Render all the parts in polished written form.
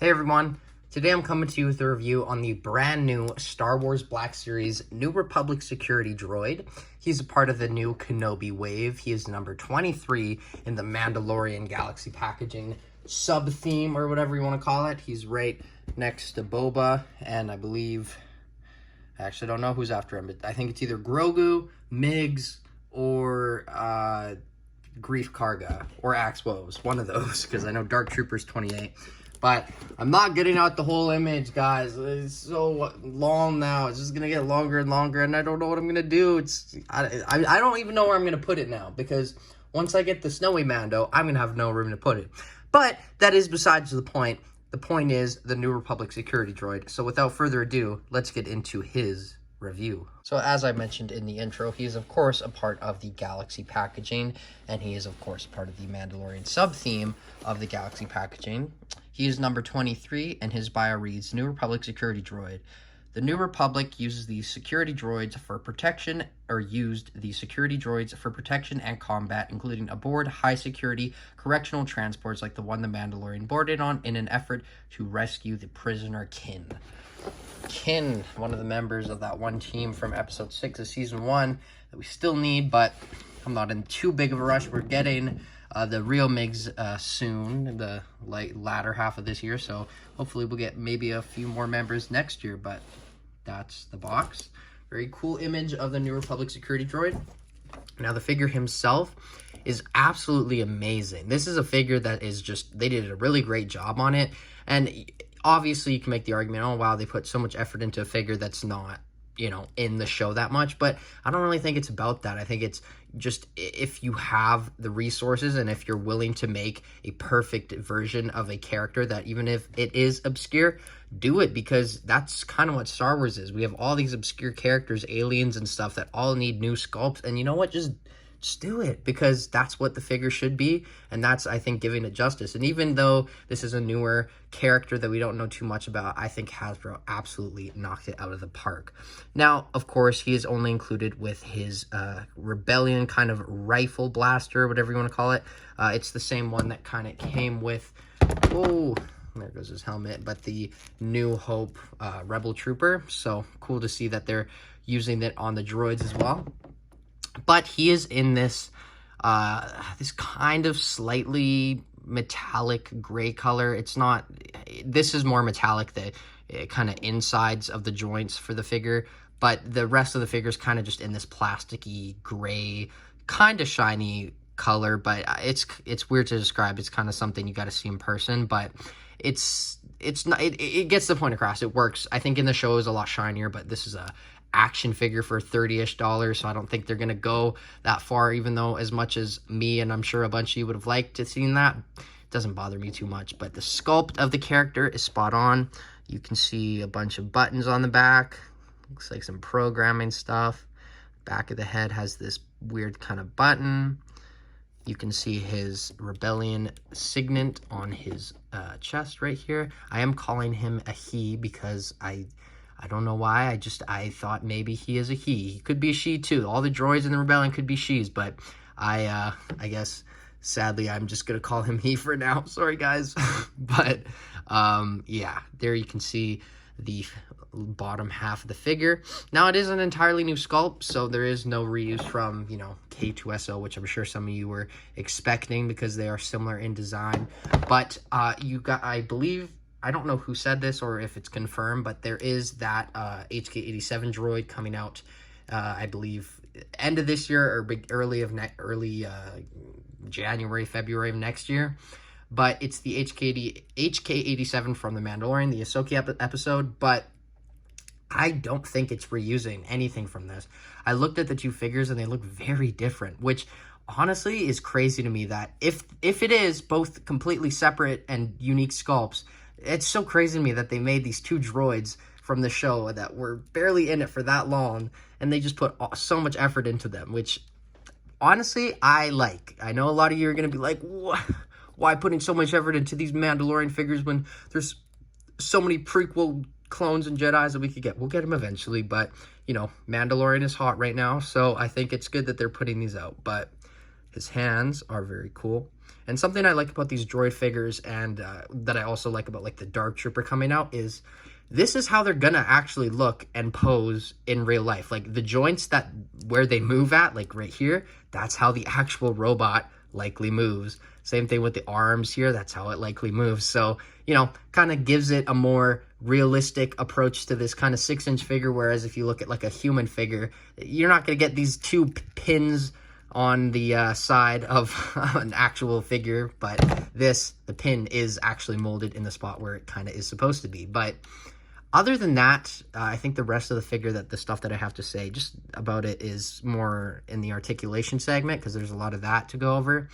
Hey everyone, today I'm coming to you with a review on the brand new Star Wars Black Series New Republic Security Droid. He's a part of the new Kenobi wave. He is number 23 in the Mandalorian Galaxy Packaging sub-theme, or whatever you want to call it. He's right next to Boba, and I actually don't know who's after him, but I think it's either Grogu, Migs, or Grief Karga, or Axwos, one of those, because I know Dark Trooper's 28. But I'm not getting out the whole image, guys. It's so long now. It's just going to get longer and longer, and I don't know what I'm going to do. I don't even know where I'm going to put it now, because once I get the snowy Mando, I'm going to have no room to put it. But that is besides the point. The point is the New Republic Security Droid. So without further ado, let's get into his review. So as I mentioned in the intro, he is of course a part of the Galaxy Packaging, and he is of course part of the Mandalorian sub-theme of the Galaxy Packaging. He is number 23, and his bio reads, New Republic Security Droid. The New Republic uses the security droids for protection, or used the security droids for protection and combat, including aboard high-security correctional transports like the one the Mandalorian boarded on, in an effort to rescue the prisoner Kin. Kin, one of the members of that one team from episode 6 of season 1 that we still need, but I'm not in too big of a rush. We're getting the real MiGs soon, the latter half of this year, so hopefully we'll get maybe a few more members next year, but that's the box. Very cool image of the New Republic Security Droid. Now the figure himself is absolutely amazing. This is a figure that is just, they did a really great job on it, and obviously you can make the argument, oh wow, they put so much effort into a figure that's not, you know, in the show that much, but I don't really think it's about that. I think it's just if you have the resources and if you're willing to make a perfect version of a character that, even if it is obscure, do it, because that's kind of what Star Wars is. We have all these obscure characters, aliens and stuff that all need new sculpts, and you know what, just do it, because that's what the figure should be, and that's, I think, giving it justice. And even though this is a newer character that we don't know too much about, I think Hasbro absolutely knocked it out of the park. Now, of course, he is only included with his Rebellion kind of rifle blaster, whatever you want to call it. It's the same one that kind of came with, oh, there goes his helmet, but the New Hope Rebel Trooper. So cool to see that they're using it on the droids as well. But he is in this this kind of slightly metallic gray color. It's not, this is more metallic, the kind of insides of the joints for the figure, but the rest of the figure is kind of just in this plasticky gray, kind of shiny color. But it's weird to describe. It's kind of something you got to see in person, but it's not, it gets the point across. It works. I think in the show it was a lot shinier, but this is a action figure for $30-ish, so I don't think they're gonna go that far, even though as much as me and I'm sure a bunch of you would have liked to seen that, it doesn't bother me too much. But the sculpt of the character is spot on. You can see a bunch of buttons on the back, looks like some programming stuff. Back of the head has this weird kind of button. You can see his Rebellion signet on his chest right here. I am calling him a he because I don't know why. I thought maybe he is a he. He could be a she too. All the droids in the Rebellion could be she's, but I guess sadly I'm just gonna call him he for now. Sorry guys. But yeah, there you can see the bottom half of the figure. Now it is an entirely new sculpt, so there is no reuse from, you know, K2SO, which I'm sure some of you were expecting because they are similar in design. But you got, I believe, I don't know who said this or if it's confirmed, but there is that Hk87 Droid coming out, I believe, end of this year or early January, February of next year. But it's the Hk87 from the Mandalorian, the Ahsoka episode, but I don't think it's reusing anything from this. I looked at the two figures and they look very different, which honestly is crazy to me, that if it is both completely separate and unique sculpts, it's so crazy to me that they made these two droids from the show that were barely in it for that long, and they just put so much effort into them, which honestly I like. I know a lot of you are going to be like, why putting so much effort into these Mandalorian figures when there's so many prequel clones and Jedis that we could get? We'll get them eventually, but you know, Mandalorian is hot right now, so I think it's good that they're putting these out. But his hands are very cool. And something I like about these droid figures, and that I also like about like the Dark Trooper coming out, is this is how they're gonna actually look and pose in real life. Like the joints that where they move at, like right here, that's how the actual robot likely moves. Same thing with the arms here, that's how it likely moves. So, you know, kind of gives it a more realistic approach to this kind of 6-inch figure, whereas if you look at like a human figure, you're not going to get these two pins on the side of an actual figure, but the pin is actually molded in the spot where it kind of is supposed to be. But other than that, I think the rest of the figure, the stuff that I have to say just about it is more in the articulation segment, because there's a lot of that to go over.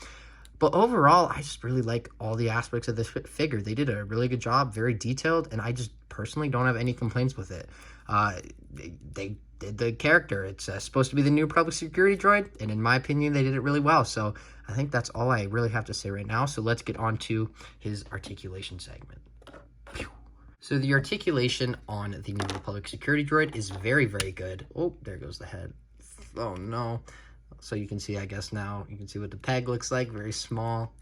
But overall, I just really like all the aspects of this figure. They did a really good job, very detailed, and I just personally don't have any complaints with it. They did the character. It's supposed to be the new Republic Security Droid, and in my opinion, they did it really well. So I think that's all I really have to say right now. So let's get on to his articulation segment. So the articulation on the new Republic Security Droid is very, very good. Oh, there goes the head. Oh, no. So you can see, I guess now, you can see what the peg looks like, very small.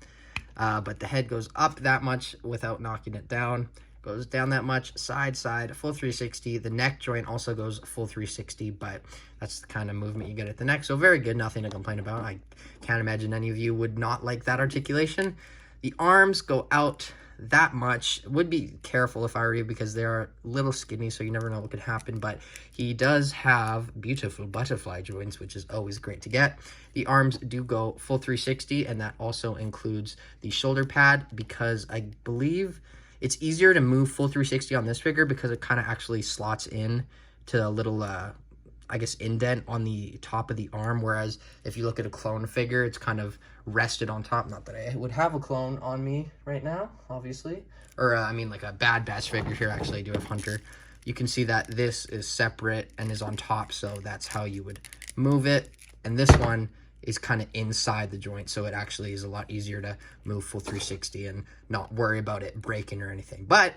But the head goes up that much without knocking it down. Goes down that much, side, full 360. The neck joint also goes full 360, but that's the kind of movement you get at the neck. So very good, nothing to complain about. I can't imagine any of you would not like that articulation. The arms go out that much. Would be careful if I were you, because they are a little skinny, so you never know what could happen. But he does have beautiful butterfly joints, which is always great to get. The arms do go full 360, and that also includes the shoulder pad, because I believe it's easier to move full 360 on this figure because it kind of actually slots in to a little I guess indent on the top of the arm, whereas if you look at a clone figure, it's kind of rested on top. Not that I would have a clone on me right now, obviously. Or, I mean, like a Bad Batch figure here. Actually, I do have Hunter. You can see that this is separate and is on top, so that's how you would move it. And this one is kind of inside the joint, so it actually is a lot easier to move full 360 and not worry about it breaking or anything. But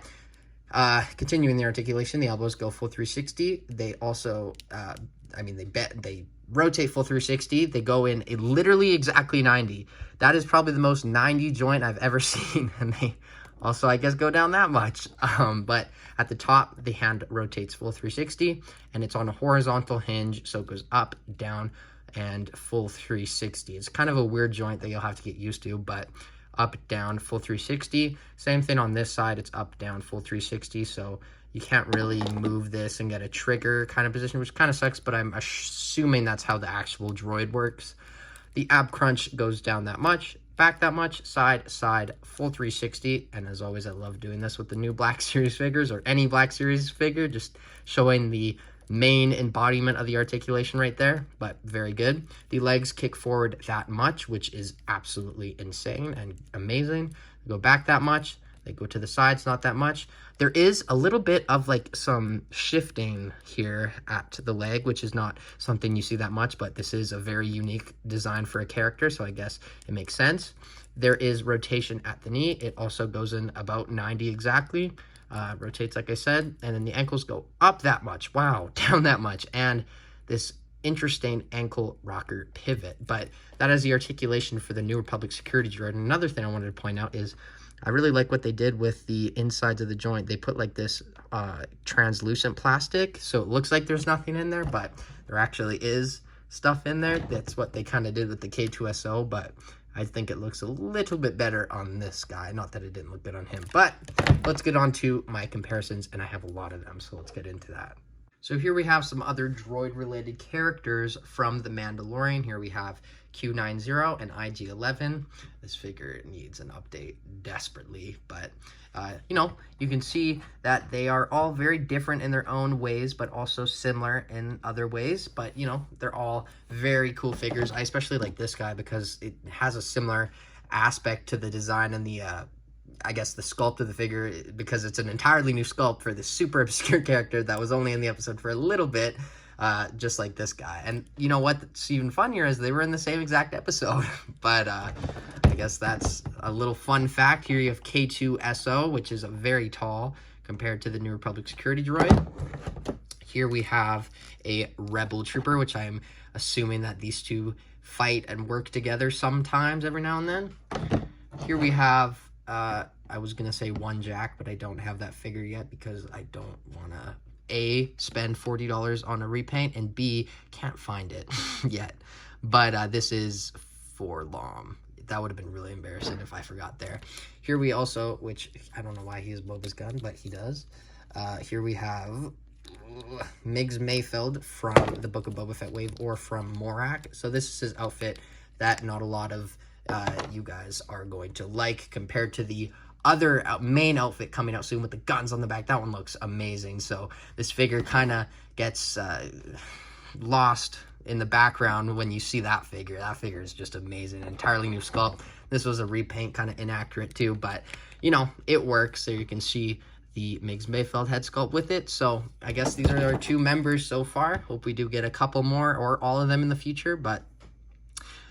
continuing the articulation, the elbows go full 360. They also, I mean, they rotate full 360. They go in literally exactly 90. That is probably the most 90 joint I've ever seen, and they also, I guess, go down that much. But at the top, the hand rotates full 360, and it's on a horizontal hinge, so it goes up, down, and full 360. It's kind of a weird joint that you'll have to get used to, but up, down, full 360. Same thing on this side, it's up, down, full 360, so you can't really move this and get a trigger kind of position, which kind of sucks, but I'm assuming that's how the actual droid works. The ab crunch goes down that much, back that much, side, full 360, and as always, I love doing this with the new Black Series figures, or any Black Series figure, just showing the main embodiment of the articulation right there, but very good. The legs kick forward that much, which is absolutely insane and amazing. They go back that much. They go to the sides, not that much. There is a little bit of like some shifting here at the leg, which is not something you see that much, but this is a very unique design for a character, so I guess it makes sense. There is rotation at the knee. It also goes in about 90 exactly. Rotates, like I said, and then the ankles go up that much. Wow, down that much. And this interesting ankle rocker pivot. But that is the articulation for the new Republic Security Droid. And another thing I wanted to point out is I really like what they did with the insides of the joint. They put like this translucent plastic, so it looks like there's nothing in there, but there actually is stuff in there. That's what they kind of did with the K2SO, but I think it looks a little bit better on this guy. Not that it didn't look good on him, but let's get on to my comparisons, and I have a lot of them, so let's get into that. So here we have some other droid-related characters from The Mandalorian. Here we have Q90 and IG-11. This figure needs an update desperately, but you know, you can see that they are all very different in their own ways, but also similar in other ways. But, you know, they're all very cool figures. I especially like this guy because it has a similar aspect to the design and the, I guess, the sculpt of the figure, because it's an entirely new sculpt for this super obscure character that was only in the episode for a little bit, just like this guy. And you know what's even funnier is they were in the same exact episode. But I guess that's a little fun fact. Here you have K2SO, which is a very tall compared to the new Republic Security Droid. Here we have a Rebel Trooper, which I'm assuming that these two fight and work together sometimes every now and then. Here we have, I was going to say one Jack, but I don't have that figure yet because I don't want to, A, spend $40 on a repaint, and B, can't find it yet. But this is for Lom. That would have been really embarrassing if I forgot there. Here we also, which I don't know why he has Boba's gun, but he does. Here we have Migs Mayfeld from the Book of Boba Fett wave, or from Morak. So this is his outfit that not a lot of you guys are going to like compared to the other main outfit coming out soon with the guns on the back. That one looks amazing. So this figure kind of gets lost in the background when you see that figure. That figure is just amazing. Entirely new sculpt. This was a repaint, kind of inaccurate too, but you know, it works. So you can see the Migs Mayfeld head sculpt with it. So I guess these are our 2 members so far. Hope we do get a couple more or all of them in the future, but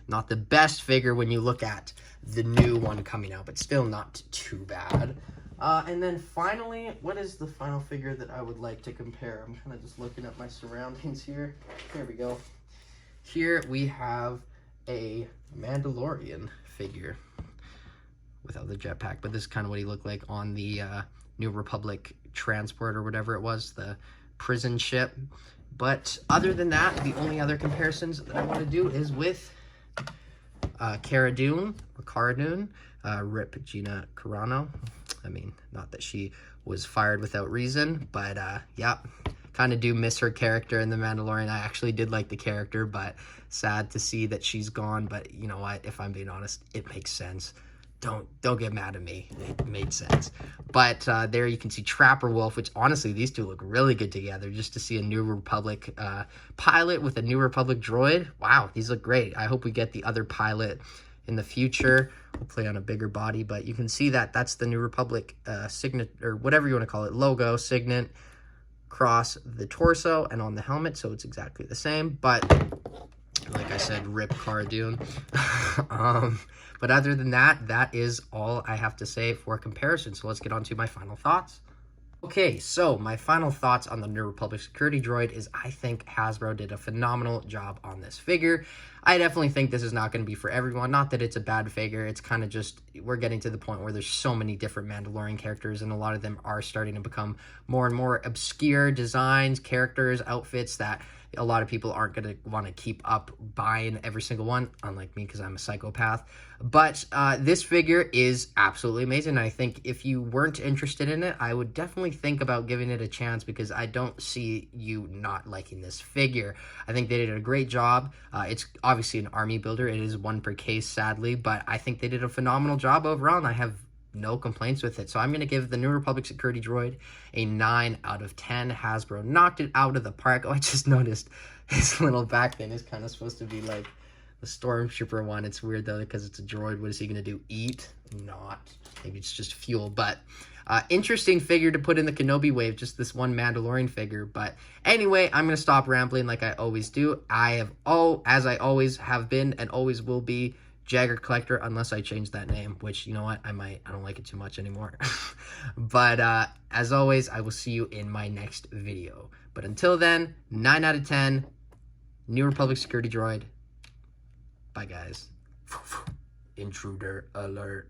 not the best figure when you look at the new one coming out, but still not too bad. And then finally, what is the final figure that I would like to compare? I'm kind of just looking at my surroundings here. Here we go. Here we have a Mandalorian figure without the jetpack, but this is kind of what he looked like on the New Republic transport or whatever it was, the prison ship. But other than that, the only other comparisons that I want to do is with Cara Dune, Rip Gina Carano. I mean, not that she was fired without reason, but yeah, kind of do miss her character in The Mandalorian. I actually did like the character, but sad to see that she's gone. But you know what? If I'm being honest, it makes sense. Don't get mad at me. It made sense. But there you can see Trapper Wolf, which honestly, these two look really good together. Just to see a New Republic pilot with a New Republic droid. Wow, these look great. I hope we get the other pilot in the future, hopefully on a bigger body. But you can see that that's the New Republic signet, or whatever you want to call it, logo, signet, across the torso and on the helmet. So it's exactly the same. But like I said, rip Cara Dune. But other than that, that is all I have to say for comparison. So let's get on to my final thoughts. Okay, so my final thoughts on the New Republic Security Droid is I think Hasbro did a phenomenal job on this figure. I definitely think this is not going to be for everyone. Not that it's a bad figure. It's kind of just, we're getting to the point where there's so many different Mandalorian characters, and a lot of them are starting to become more and more obscure designs, characters, outfits that a lot of people aren't going to want to keep up buying every single one, unlike me because I'm a psychopath. But this figure is absolutely amazing. I think if you weren't interested in it, I would definitely think about giving it a chance, because I don't see you not liking this figure. I think they did a great job. It's obviously an army builder. It is 1 per case, sadly, but I think they did a phenomenal job overall, and I have no complaints with it. So I'm going to give the New Republic Security Droid a 9 out of 10. Hasbro knocked it out of the park. Oh, I just noticed his little back thing is kind of supposed to be like the Stormtrooper one. It's weird though, because it's a droid. What is he going to do? Eat? Not. Maybe it's just fuel. But interesting figure to put in the Kenobi wave, just this one Mandalorian figure. But anyway, I'm going to stop rambling like I always do. As I always have been and always will be, Jagger Collector, unless I change that name, which, you know what, I might. I don't like it too much anymore. But as always, I will see you in my next video. But until then, 9 out of 10, New Republic Security Droid. Bye, guys. Intruder alert.